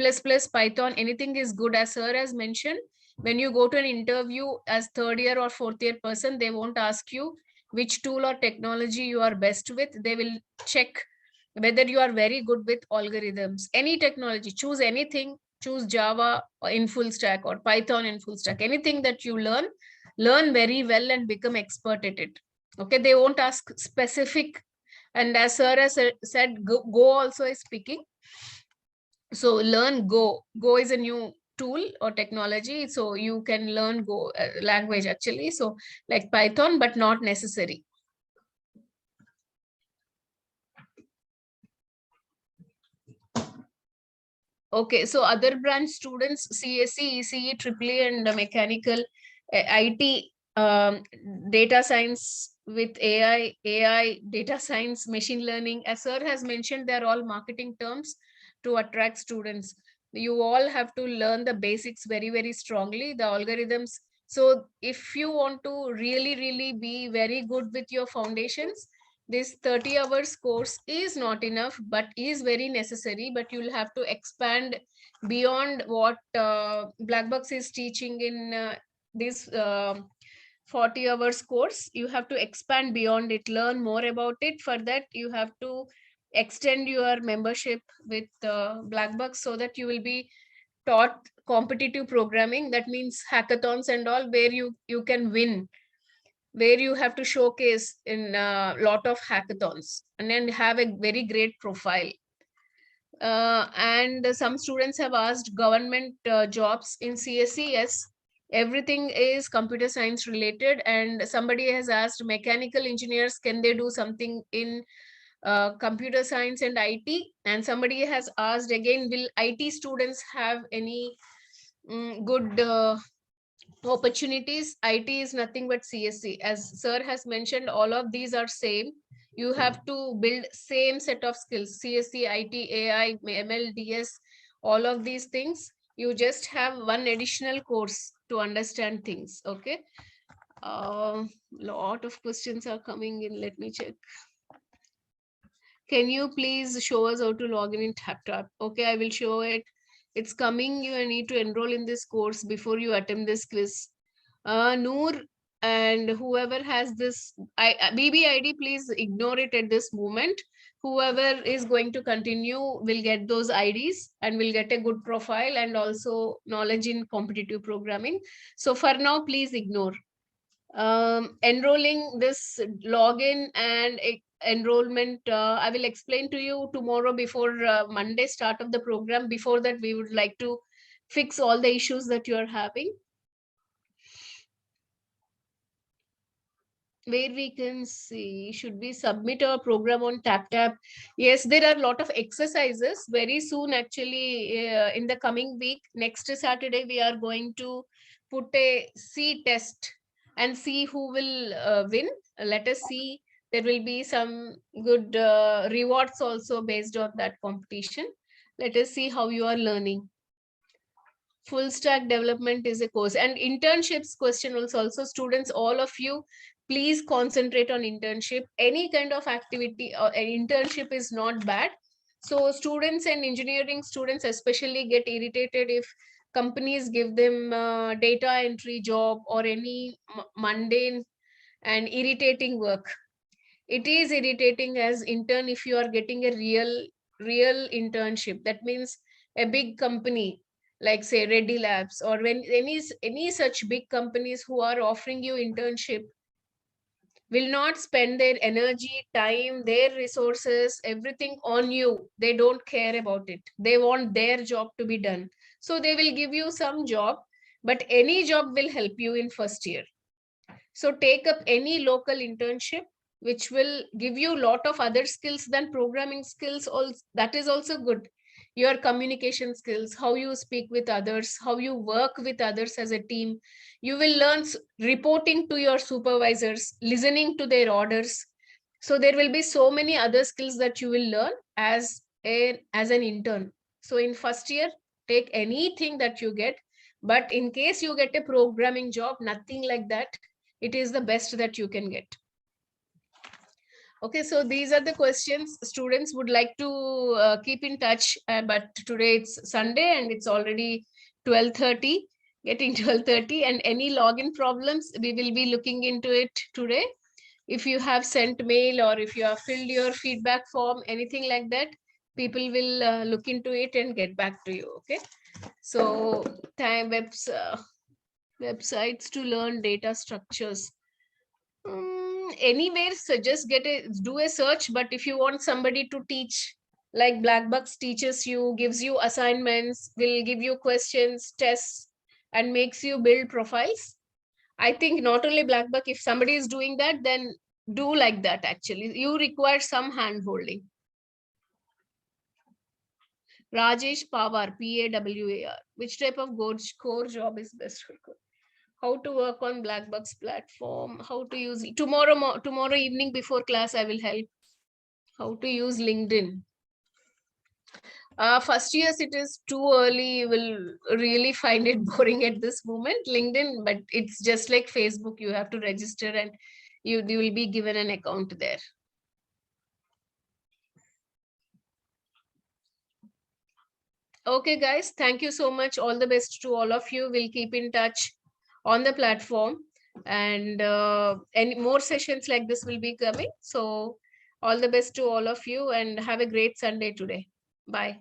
Python, anything is good, as sir has mentioned. When you go to an interview as third year or fourth year person, they won't ask you which tool or technology you are best with. They will check whether you are very good with algorithms. Any technology, choose anything, choose Java in full stack or Python in full stack. Anything that you learn very well and become expert at it. Okay, they won't ask specific. And as sir has said, Go also is speaking. So learn Go. Go is a new tool or technology. So you can learn Go language actually. So like Python, but not necessary. Okay, so other branch students, CSE, ECE, EEE, and mechanical, IT, data science with AI, data science, machine learning. As sir has mentioned, they're all marketing terms to attract students. You all have to learn the basics very, very strongly, the algorithms. So if you want to really, really be very good with your foundations, this 30 hours course is not enough, but is very necessary. But you'll have to expand beyond what Blackbox is teaching in this 40 hours course. You have to expand beyond it, learn more about it. For that, you have to extend your membership with Blackbox, so that you will be taught competitive programming. That means hackathons and all, where you can win, where you have to showcase in a lot of hackathons and then have a very great profile. And some students have asked government jobs in CSE. Yes, everything is computer science related. And somebody has asked mechanical engineers, can they do something in computer science and IT? And somebody has asked again, will IT students have any good opportunities? IT is nothing but CSE. As sir has mentioned, all of these are same. You have to build same set of skills: CSE, IT, AI, ML, DS, all of these things. You just have one additional course to understand things. Okay. Lot of questions are coming in. Let me check. Can you please show us how to log in TapTap? Okay, I will show it. It's coming. You need to enroll in this course before you attempt this quiz. Noor and whoever has this BBID, please ignore it at this moment. Whoever is going to continue will get those IDs and will get a good profile and also knowledge in competitive programming. So for now, please ignore. Enrolling this login and enrollment, I will explain to you tomorrow before Monday start of the program. Before that, we would like to fix all the issues that you are having. Where we can see, should we submit our program on TapTap? Yes, there are a lot of exercises very soon. Actually, in the coming week, next Saturday, we are going to put a C test and see who will win. Let us see. There will be some good rewards also based on that competition. Let us see how you are learning. Full stack development is a course, and internships question also students, all of you, please concentrate on internship. Any kind of activity or an internship is not bad. So students and engineering students especially get irritated if companies give them data entry job or any mundane and irritating work. It is irritating as intern if you are getting a real internship. That means a big company like say Reddy Labs, or when any such big companies who are offering you internship will not spend their energy, time, their resources, everything on you. They don't care about it. They want their job to be done. So they will give you some job, but any job will help you in first year. So take up any local internship, which will give you a lot of other skills than programming skills. Also, that is also good. Your communication skills, how you speak with others, how you work with others as a team. You will learn reporting to your supervisors, listening to their orders. So there will be so many other skills that you will learn as an intern. So in first year, take anything that you get. But in case you get a programming job, nothing like that. It is the best that you can get. Okay, so these are the questions students would like to keep in touch. But today it's Sunday and it's already 12:30, getting 12:30. And any login problems, we will be looking into it today. If you have sent mail or if you have filled your feedback form, anything like that, people will look into it and get back to you. Okay, so websites to learn data structures. Anywhere, so just do a search. But if you want somebody to teach, like Blackbox teaches you, gives you assignments, will give you questions, tests, and makes you build profiles. I think not only Blackbox, if somebody is doing that, then do like that. Actually, you require some hand holding. Rajesh Pawar, Pawar. Which type of core job is best for core? How to work on Blackbox platform, how to use it. Tomorrow evening before class, I will help how to use LinkedIn. First years, it is too early. You will really find it boring at this moment, LinkedIn, but it's just like Facebook. You have to register and you will be given an account there. Okay, guys, thank you so much. All the best to all of you. We'll keep in touch on the platform, and any more sessions like this will be coming. So all the best to all of you and have a great Sunday today. Bye.